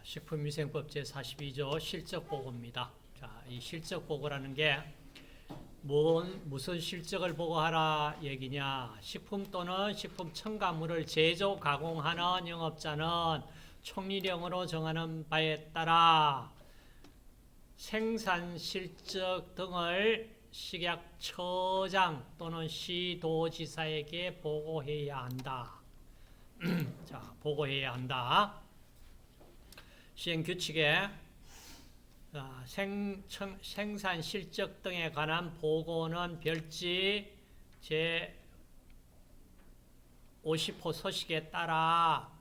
식품위생법 제42조 실적보고입니다. 자, 이 실적보고라는 게 무슨 실적을 보고하라 얘기냐. 식품 또는 식품 첨가물을 제조, 가공하는 영업자는 총리령으로 정하는 바에 따라 생산 실적 등을 식약처장 또는 시도지사에게 보고해야 한다. 자, 보고해야 한다. 시행규칙에 생산 실적 등에 관한 보고는 별지 제50호 서식에 따라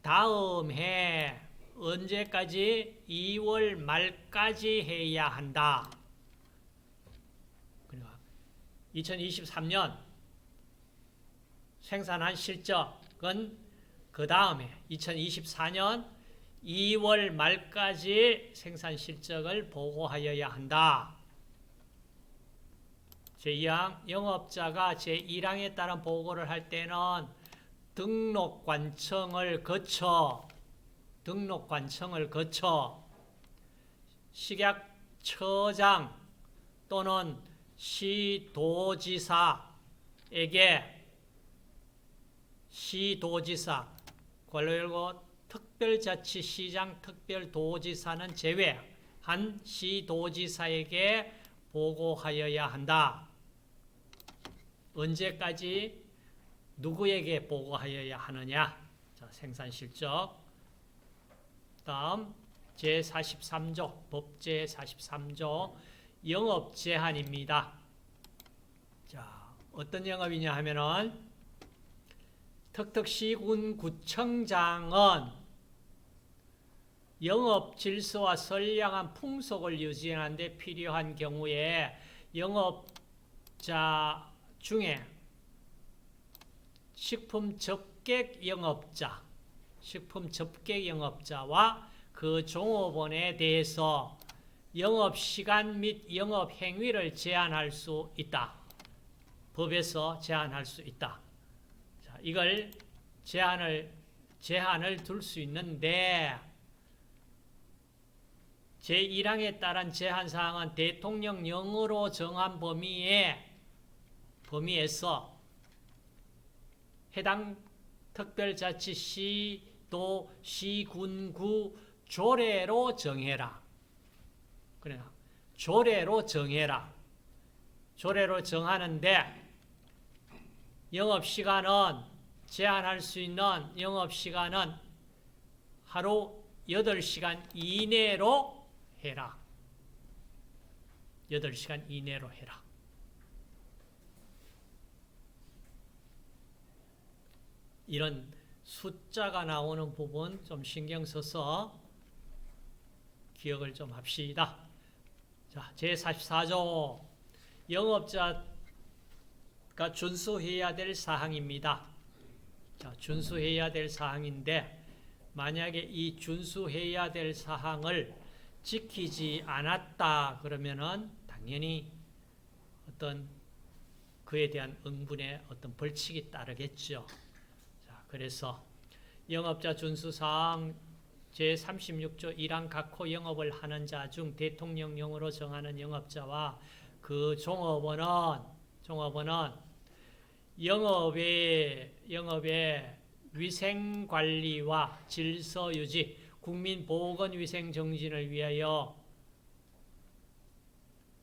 다음 해 언제까지 2월 말까지 해야 한다. 그러니까 2023년 생산한 실적은 그 다음에 2024년 2월 말까지 생산 실적을 보고하여야 한다. 제2항 영업자가 제1항에 따른 보고를 할 때는 등록관청을 거쳐 식약처장 또는 시도지사 괄호 특별자치시장 특별도지사는 제외한 시도지사에게 보고하여야 한다. 언제까지 누구에게 보고하여야 하느냐? 자, 생산실적. 다음 제43조 법 제43조 영업제한입니다. 자, 어떤 영업이냐 하면은 턱턱시군 구청장은 영업 질서와 선량한 풍속을 유지하는 데 필요한 경우에 영업자 중에 식품 접객 영업자와 그 종업원에 대해서 영업시간 및 영업행위를 제한할 수 있다. 법에서 제한할 수 있다. 자, 이걸 제한을 둘 수 있는데 제1항에 따른 제한사항은 대통령령으로 정한 범위에서 해당 특별자치 시도 시군구 조례로 정해라. 그래, 조례로 정하는데 영업시간은 제한할 수 있는 영업시간은 하루 8시간 이내로 해라. 8시간 이내로 해라. 이런 숫자가 나오는 부분 좀 신경 써서 기억을 좀 합시다. 자, 제44조 영업자가 준수해야 될 사항입니다. 자, 준수해야 될 사항인데 만약에 이 준수해야 될 사항을 지키지 않았다 그러면은 당연히 어떤 그에 대한 응분의 어떤 벌칙이 따르겠죠. 자, 그래서 영업자 준수사항 제36조 1항 각호 영업을 하는 자 중 대통령령으로 정하는 영업자와 그 종업원은 영업의 위생관리와 질서유지, 국민보건위생 정진을 위하여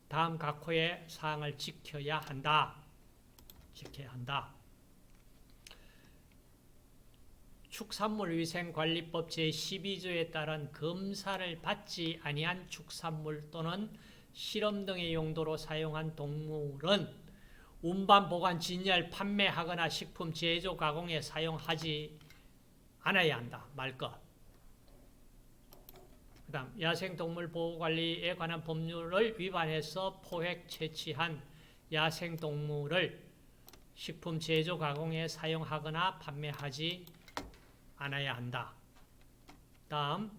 다음 각호의 사항을 지켜야 한다. 축산물위생관리법 제12조에 따른 검사를 받지 아니한 축산물 또는 실험 등의 용도로 사용한 동물은 운반, 보관, 진열, 판매하거나 식품 제조, 가공에 사용하지 않아야 한다. 말 것. 그 다음 야생동물 보호관리에 관한 법률을 위반해서 포획, 채취한 야생동물을 식품 제조, 가공에 사용하거나 판매하지 않아야 한다. 다음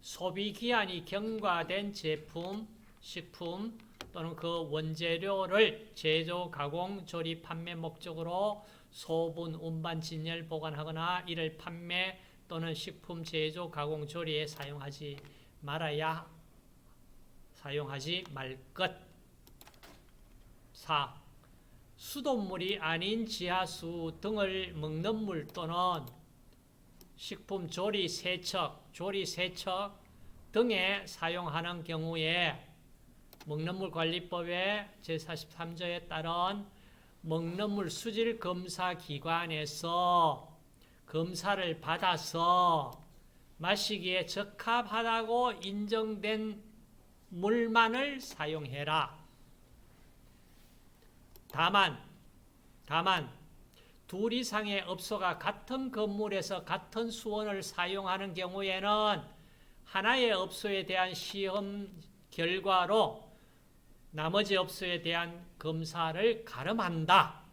소비기한이 경과된 제품, 식품 또는 그 원재료를 제조, 가공, 조리, 판매 목적으로 소분, 운반, 진열, 보관하거나 이를 판매, 또는 식품 제조, 가공, 조리에 사용하지 말 것. 4. 수돗물이 아닌 지하수 등을 먹는 물 또는 식품 조리 세척 등에 사용하는 경우에 먹는물 관리법의 제43조에 따른 먹는물 수질 검사 기관에서 검사를 받아서 마시기에 적합하다고 인정된 물만을 사용해라. 다만 둘 이상의 업소가 같은 건물에서 같은 수원을 사용하는 경우에는 하나의 업소에 대한 시험 결과로 나머지 업소에 대한 검사를 가름한다.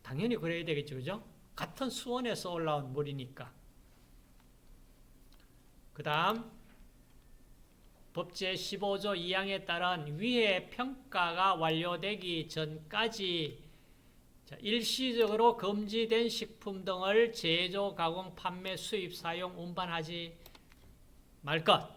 당연히 그래야 되겠죠. 그죠? 같은 수원에서 올라온 물이니까. 그 다음 법 제15조 2항에 따른 위의 평가가 완료되기 전까지 일시적으로 금지된 식품 등을 제조, 가공, 판매, 수입, 사용, 운반하지 말 것.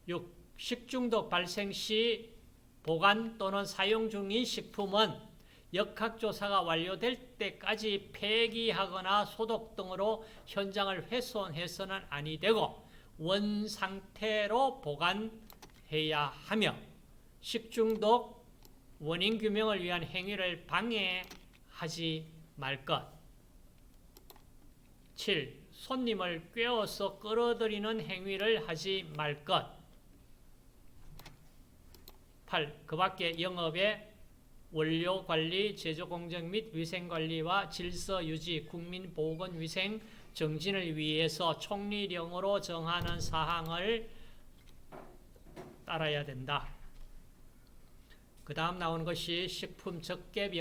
6. 식중독 발생 시 보관 또는 사용 중인 식품은 역학조사가 완료될 때까지 폐기하거나 소독 등으로 현장을 훼손해서는 아니 되고 원상태로 보관해야 하며 식중독 원인 규명을 위한 행위를 방해하지 말 것. 7. 손님을 꿰어서 끌어들이는 행위를 하지 말 것. 8. 그 밖에 영업의 원료 관리, 제조 공정 및 위생 관리와 질서 유지, 국민 보건 위생 정진을 위해서 총리령으로 정하는 사항을 따라야 된다. 그 다음 나오는 것이 식품 접객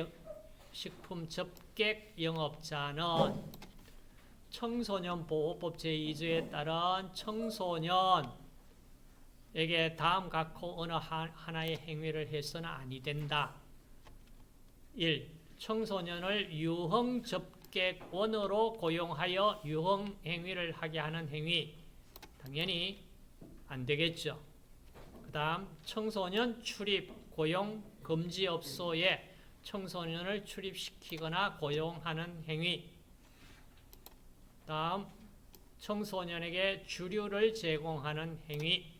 영업자는 청소년 보호법 제2조에 따른 청소년에게 다음 각호 어느 하나의 행위를 해서는 아니 된다. 1. 청소년을 유흥 접객원으로 고용하여 유흥 행위를 하게 하는 행위. 당연히 안 되겠죠. 그 다음 청소년 출입 고용 금지업소에 청소년을 출입시키거나 고용하는 행위. 다음 청소년에게 주류를 제공하는 행위.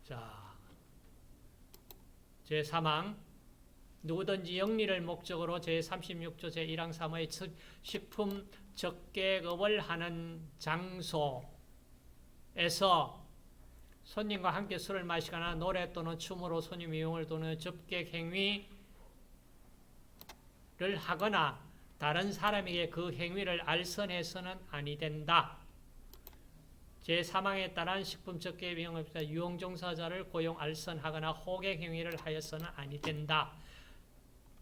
자, 제3항 누구든지 영리를 목적으로 제36조 제1항 3의 식품 접객업을 하는 장소에서 손님과 함께 술을 마시거나 노래 또는 춤으로 손님 이용을 도는 접객 행위를 하거나 다른 사람에게 그 행위를 알선해서는 아니 된다. 제3항에 따른 식품 접객 영업자 유흥 종사자를 고용 알선하거나 호객 행위를 하여서는 아니 된다.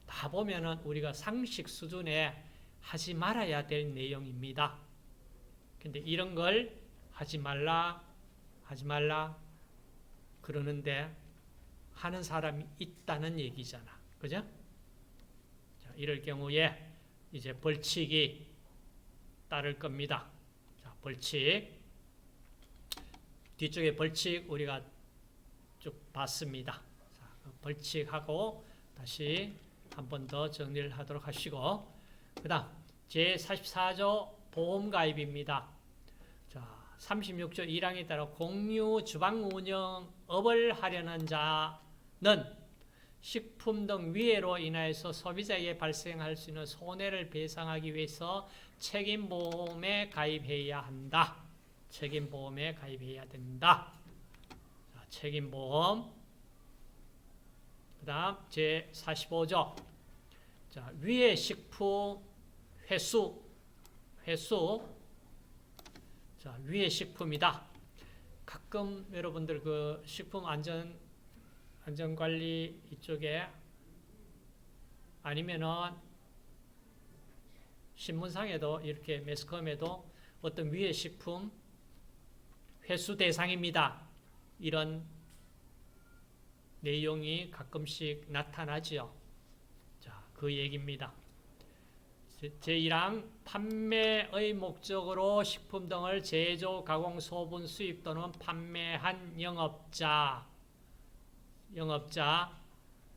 다 보면은 우리가 상식 수준에 하지 말아야 될 내용입니다. 근데 이런 걸 하지 말라 그러는데 하는 사람이 있다는 얘기잖아. 그죠? 자, 이럴 경우에 이제 벌칙이 따를 겁니다. 자, 벌칙. 뒤쪽에 벌칙 우리가 쭉 봤습니다. 자, 벌칙하고 다시 한 번 더 정리를 하도록 하시고, 그 다음 제44조 보험가입입니다. 자, 36조 1항에 따라 공유 주방 운영업을 하려는 자는 식품 등 위해로 인하여서 소비자에게 발생할 수 있는 손해를 배상하기 위해서 책임보험에 가입해야 한다. 책임보험에 가입해야 된다. 자, 책임보험. 그 다음 제45조. 자, 위해 식품 회수. 자, 위해 식품이다. 가끔 여러분들 그 식품 안전관리 이쪽에 아니면은 신문상에도 이렇게 매스컴에도 어떤 위해 식품 회수 대상입니다. 이런 내용이 가끔씩 나타나지요. 자, 그 얘기입니다. 제1항 판매의 목적으로 식품 등을 제조, 가공, 소분, 수입 또는 판매한 영업자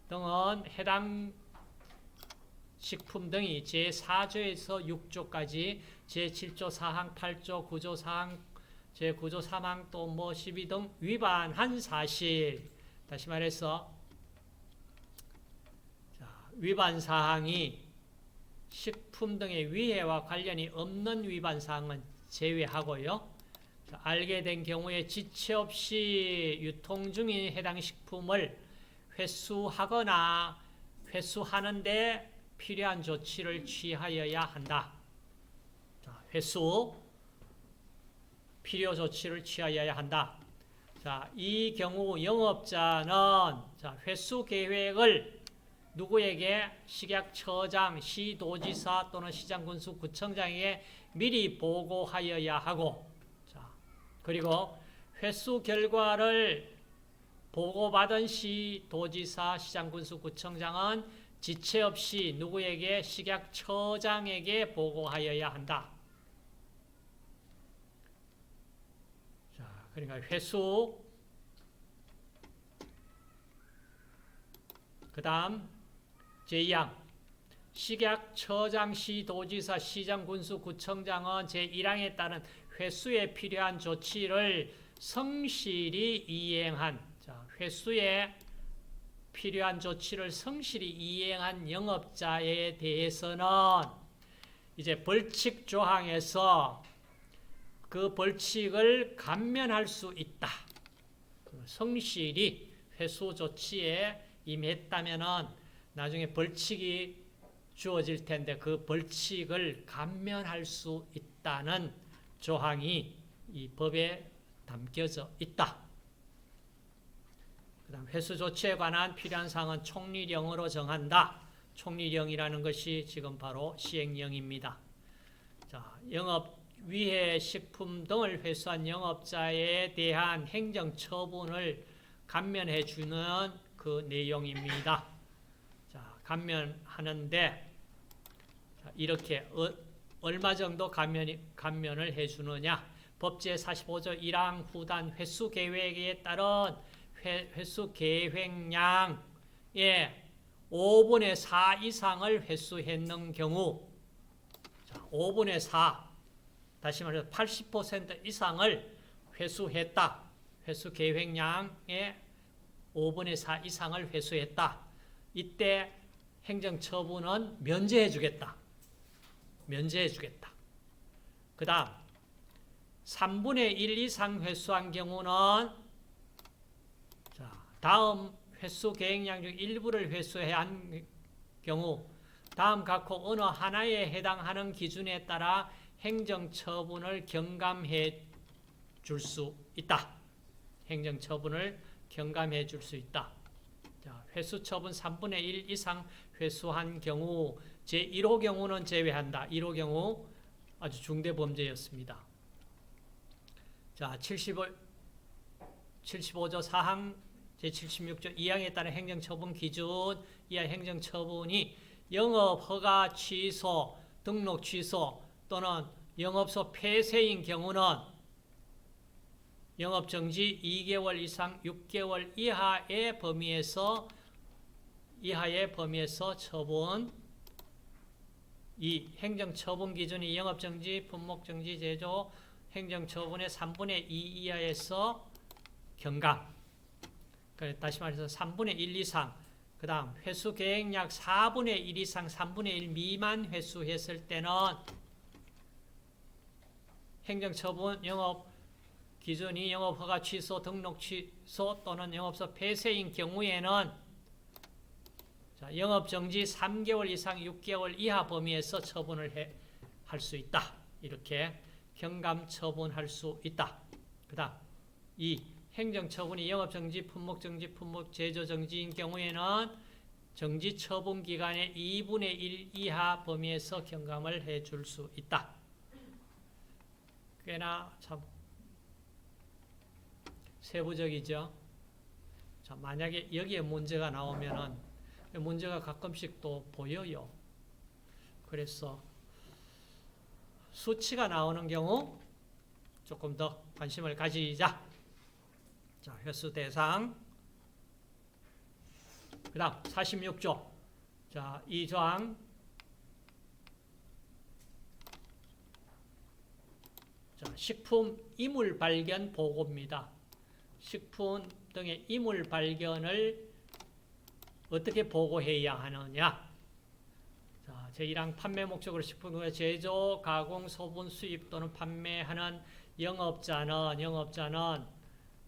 등은 해당 식품 등이 제4조에서 6조까지 제7조 4항, 8조 9조 4항, 제9조 3항 또 12 등 위반한 사실. 다시 말해서 위반 사항이 식품 등의 위해와 관련이 없는 위반 사항은 제외하고요. 알게 된 경우에 지체 없이 유통 중인 해당 식품을 회수하거나 회수하는데 필요한 조치를 취하여야 한다. 회수 필요 조치를 취하여야 한다. 이 경우 영업자는 회수 계획을 누구에게? 식약처장, 시도지사 또는 시장군수구청장에게 미리 보고하여야 하고, 그리고 회수 결과를 보고받은 시도지사, 시장군수구청장은 지체 없이 누구에게? 식약처장에게 보고하여야 한다. 그러니까 회수, 그 다음 제2항 식약처장, 시도지사, 시장군수, 구청장은 제1항에 따른 회수에 필요한 조치를 성실히 이행한, 회수에 필요한 조치를 성실히 이행한 영업자에 대해서는 이제 벌칙 조항에서 그 벌칙을 감면할 수 있다. 성실히 회수 조치에 임했다면은 나중에 벌칙이 주어질 텐데 그 벌칙을 감면할 수 있다는 조항이 이 법에 담겨져 있다. 그다음 회수 조치에 관한 필요한 사항은 총리령으로 정한다. 총리령이라는 것이 지금 바로 시행령입니다. 영업 위해 식품 등을 회수한 영업자에 대한 행정 처분을 감면해 주는 그 내용입니다. 감면하는데 이렇게 얼마 정도 감면을 해 주느냐? 법제 45조 1항 후단 회수 계획에 따른 회수 계획량의 5분의 4 이상을 회수했는 경우, 5분의 4, 다시 말해서 80% 이상을 회수했다. 회수 계획량의 5분의 4 이상을 회수했다. 이때 행정처분은 면제해 주겠다. 면제해 주겠다. 그 다음 3분의 1 이상 회수한 경우는 다음 회수 계획량 중 일부를 회수해야 한 경우 다음 각호 어느 하나에 해당하는 기준에 따라 행정처분을 경감해 줄 수 있다. 행정처분을 경감해 줄 수 있다. 회수처분 3분의 1 이상 회수한 경우 제1호 경우는 제외한다. 1호 경우 아주 중대범죄였습니다. 75조 4항 제76조 2항에 따른 행정처분 기준 이하 행정처분이 영업허가 취소, 등록 취소 또는 영업소 폐쇄인 경우는 영업정지 2개월 이상 6개월 이하의 범위에서 처분. 이 행정처분 기준이 영업정지, 품목정지, 제조, 행정처분의 3분의 2 이하에서 경감. 다시 말해서 3분의 1 이상, 그 다음 회수 계획량 4분의 1 이상 3분의 1 미만 회수했을 때는 행정처분 영업 기준이 영업허가 취소, 등록 취소 또는 영업소 폐쇄인 경우에는 영업정지 3개월 이상 6개월 이하 범위에서 처분을 할 수 있다. 이렇게 경감 처분할 수 있다. 그 다음 이 행정처분이 영업정지, 품목정지, 품목 제조정지인 경우에는 정지 처분 기간의 2분의 1 이하 범위에서 경감을 해줄 수 있다. 꽤나 참 세부적이죠. 자, 만약에 여기에 문제가 나오면은 문제가 가끔씩 또 보여요. 그래서 수치가 나오는 경우 조금 더 관심을 가지자. 자, 횟수 대상. 그 다음 46조. 자, 이 조항. 자, 식품 이물 발견 보고입니다. 식품 등의 이물 발견을 어떻게 보고해야 하느냐. 자, 제1항 판매 목적으로 식품의 제조, 가공, 소분, 수입 또는 판매하는 영업자는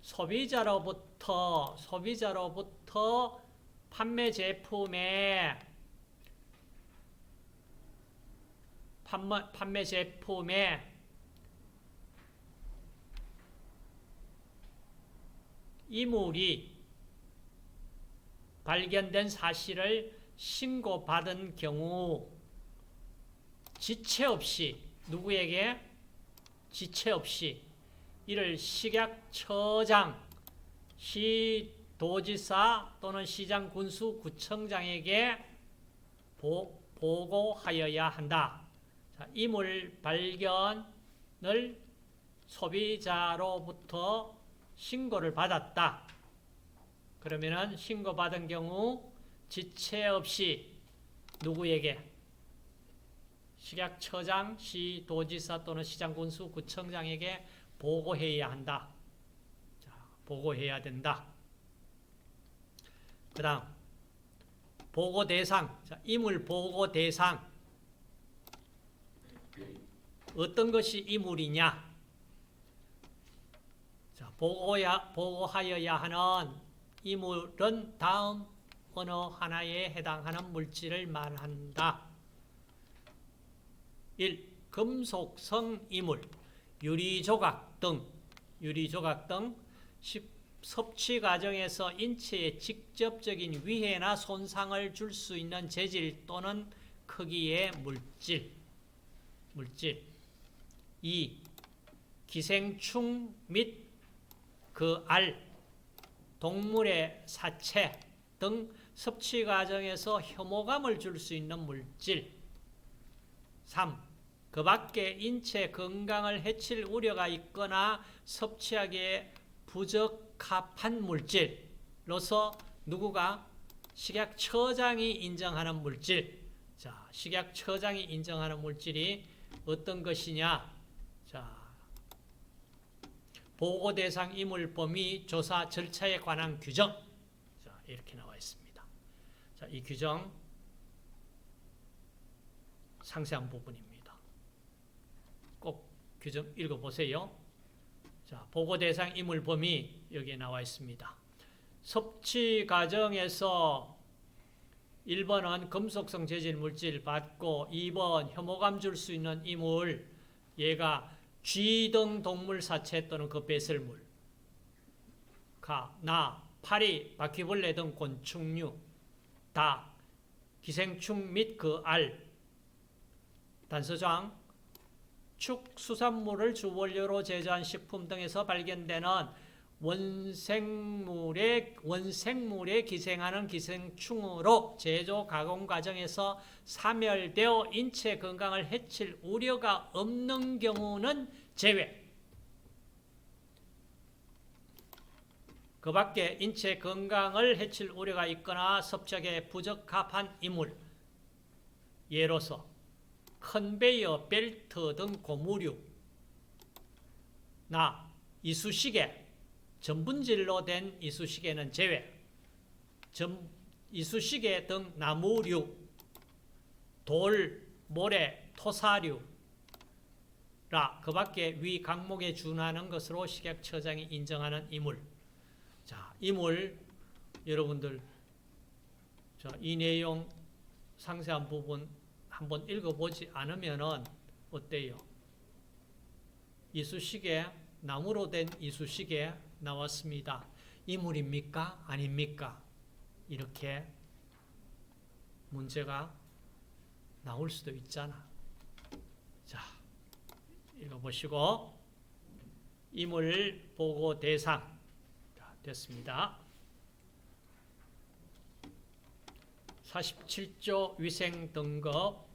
소비자로부터 판매 제품의 이물이 발견된 사실을 신고받은 경우 지체 없이 누구에게? 지체 없이 이를 식약처장, 시도지사 또는 시장군수구청장에게 보고하여야 한다. 자, 이물 발견을 소비자로부터 신고를 받았다. 그러면은 신고받은 경우 지체 없이 누구에게? 식약처장, 시도지사 또는 시장군수구청장에게 보고해야 한다. 자, 보고해야 된다. 그 다음 보고 대상. 자, 이물 보고 대상. 어떤 것이 이물이냐? 자, 보고하여야 하는 이물은 다음 어느 하나에 해당하는 물질을 말한다. 1. 금속성 이물, 유리조각 등 섭취 과정에서 인체에 직접적인 위해나 손상을 줄 수 있는 재질 또는 크기의 물질. 2. 기생충 및 그 알, 동물의 사체 등 섭취 과정에서 혐오감을 줄 수 있는 물질. 3. 그 밖에 인체 건강을 해칠 우려가 있거나 섭취하기에 부적합한 물질로서 누구가? 식약처장이 인정하는 물질. 자, 식약처장이 인정하는 물질이 어떤 것이냐? 자, 보고 대상 이물 범위 조사 절차에 관한 규정. 자, 이렇게 나와 있습니다. 자, 이 규정 상세한 부분입니다. 꼭 규정 읽어보세요. 자, 보고 대상 이물 범위 여기에 나와 있습니다. 섭취 과정에서 1번은 금속성 재질 물질 받고 2번 혐오감 줄 수 있는 이물, 얘가 쥐 등 동물 사체 또는 그 배설물, 나, 파리, 바퀴벌레 등 곤충류, 닭, 기생충 및 그 알, 단서장, 축수산물을 주원료로 제조한 식품 등에서 발견되는 원생물에 기생하는 기생충으로 제조 가공 과정에서 사멸되어 인체 건강을 해칠 우려가 없는 경우는 제외. 그 밖에 인체 건강을 해칠 우려가 있거나 섭취에 부적합한 이물, 예로서 컨베이어 벨트 등 고무류, 이쑤시개, 전분질로 된 이쑤시개는 제외, 이쑤시개 등 나무류, 돌, 모래, 토사류, 그 밖에 위 항목에 준하는 것으로 식약처장이 인정하는 이물. 자, 이물 여러분들 이 내용 상세한 부분 한번 읽어보지 않으면은 어때요? 이쑤시개, 나무로 된 이쑤시개 나왔습니다. 이물입니까? 아닙니까? 이렇게 문제가 나올 수도 있잖아. 자, 읽어보시고 이물 보고 대상. 자, 됐습니다. 47조 위생 등급